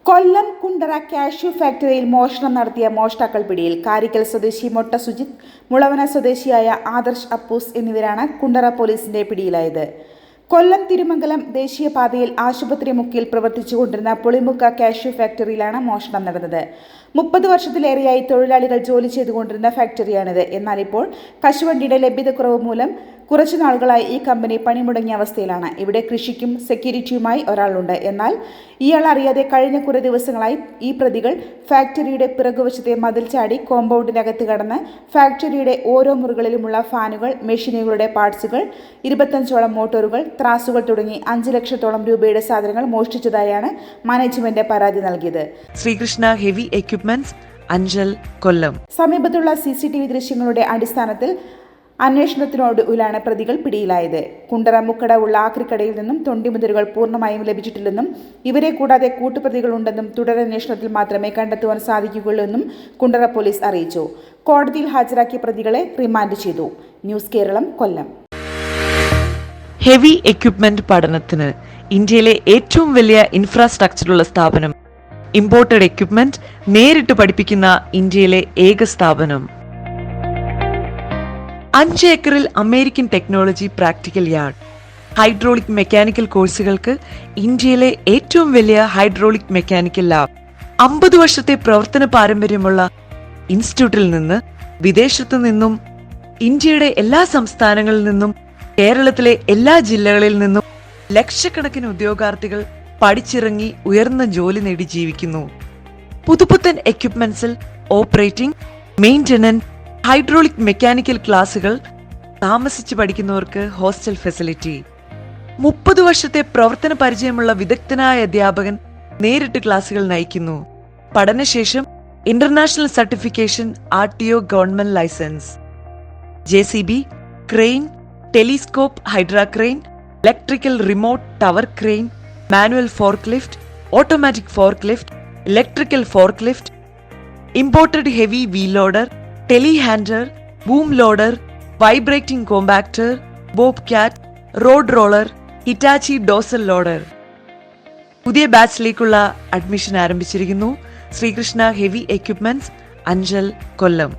Kollam Kundara cashew ഫാക്ടറിയിൽ മോഷണം നടത്തിയ മോഷ്ടാക്കൾ പിടിയിൽ. കാരിക്കൽ സ്വദേശി മൊട്ട സുജിത്, മുളവന സ്വദേശിയായ ആദർശ് അപ്പൂസ് എന്നിവരാണ് കുണ്ടറ പോലീസിന്റെ പിടിയിലായത്. കൊല്ലം തിരുമംഗലം ദേശീയപാതയിൽ ആശുപത്രി മുക്കിൽ പ്രവർത്തിച്ചുകൊണ്ടിരുന്ന പുളിമുക്ക കാഷ്യൂ ഫാക്ടറിയിലാണ് മോഷണം നടന്നത്. 30 വർഷത്തിലേറെയായി തൊഴിലാളികൾ ജോലി ചെയ്തുകൊണ്ടിരുന്ന ഫാക്ടറിയാണിത്. എന്നാൽ ഇപ്പോൾ കശുവണ്ടിയുടെ ലഭ്യതക്കുറവ് മൂലം കുറച്ചു നാളുകളായി ഈ കമ്പനി പണിമുടങ്ങിയ അവസ്ഥയിലാണ്. ഇവിടെ കൃഷിക്കും സെക്യൂരിറ്റിയുമായി ഒരാളുണ്ട്. എന്നാൽ ഇയാൾ അറിയാതെ കഴിഞ്ഞ കുറേ ദിവസങ്ങളായി ഈ പ്രതികൾ ഫാക്ടറിയുടെ പിറകുവശത്തെ മതിൽ ചാടി കോമ്പൗണ്ടിനകത്ത് കടന്ന് ഫാക്ടറിയുടെ ഓരോ മുറികളിലുമുള്ള ഫാനുകൾ, മെഷീനുകളുടെ പാർട്സുകൾ, 25ഓളം മോട്ടോറുകൾ, ത്രാസുകൾ തുടങ്ങി 5 ലക്ഷത്തോളം രൂപയുടെ സാധനങ്ങൾ മോഷ്ടിച്ചതായാണ് മാനേജ്മെന്റ് പരാതി നൽകിയത്. ശ്രീകൃഷ്ണ ഹെവി എക്യുപ്മെന്റ്സ്, അഞ്ചൽ, കൊല്ലം. സമീപത്തുള്ള CCTV ദൃശ്യങ്ങളുടെ അടിസ്ഥാനത്തിൽ അന്വേഷണത്തിനൊടുവിലാണ് പ്രതികൾ പിടിയിലായത്. കുണ്ടറ മുക്കട ഉള്ള ആക്രിക്കടയിൽ നിന്നും തൊണ്ടിമുതലുകൾ പൂർണ്ണമായും ലഭിച്ചിട്ടില്ലെന്നും ഇവരെ കൂടാതെ കൂട്ടുപ്രതികളുണ്ടെന്നും തുടരന്വേഷണത്തിൽ മാത്രമേ കണ്ടെത്തുവാൻ സാധിക്കുകയുള്ളൂ എന്നും കുണ്ടറ പോലീസ് അറിയിച്ചു. കോടതിയിൽ ഹാജരാക്കിയ പ്രതികളെ റിമാൻഡ് ചെയ്തു. ന്യൂസ് കേരളം, കൊല്ലം. ഹെവി എക്യുപ്മെന്റ് പഠനത്തിന് ഇന്ത്യയിലെ ഏറ്റവും വലിയ ഇൻഫ്രാസ്ട്രക്ചറുള്ള സ്ഥാപനം. ഇമ്പോർട്ടഡ് എക്യുപ്മെന്റ് നേരിട്ട് പഠിപ്പിക്കുന്ന ഇന്ത്യയിലെ ഏക സ്ഥാപനം. 5 ഏക്കറിൽ American technology practical yard. Hydraulic mechanical കോഴ്സുകൾക്ക് ഇന്ത്യയിലെ ഏറ്റവും വലിയ ഹൈഡ്രോളിക് മെക്കാനിക്കൽ ലാബ്. 50 വർഷത്തെ പ്രവർത്തന പാരമ്പര്യമുള്ള ഇൻസ്റ്റിറ്റ്യൂട്ടിൽ നിന്ന് വിദേശത്തു നിന്നും ഇന്ത്യയുടെ എല്ലാ സംസ്ഥാനങ്ങളിൽ നിന്നും കേരളത്തിലെ എല്ലാ ജില്ലകളിൽ നിന്നും ലക്ഷക്കണക്കിന് ഉദ്യോഗാർത്ഥികൾ പഠിച്ചിറങ്ങി ഉയർന്ന ജോലി നേടി ജീവിക്കുന്നു. പുതുപുത്തൻ എക്യുപ്മെന്റ്സിൽ ഓപ്പറേറ്റിംഗ്, മെയിന്റനൻസ്, ഹൈഡ്രോളിക് മെക്കാനിക്കൽ ക്ലാസുകൾ, താമസിച്ച് പഠിക്കുന്നവർക്ക് ഹോസ്റ്റൽ ഫെസിലിറ്റി. 30 വർഷത്തെ പ്രവർത്തന പരിചയമുള്ള വിദഗ്ധനായ അധ്യാപകൻ നേരിട്ട് ക്ലാസുകൾ നയിക്കുന്നു. പഠനശേഷം international certification, RTO government licence. JCB, crane, telescope hydra crane, electrical remote tower crane, manual fork lift, automatic fork lift, electrical fork lift, imported heavy wheel loader, telehandler, boom loader, vibrating compactor, bobcat, road roller, Hitachi dozer loader. പുതിയ ബാച്ചിലേക്കുള്ള admission ആരംഭിച്ചിരിക്കുന്നു. Sreekrishna heavy equipments, Anchal, കൊല്ലം.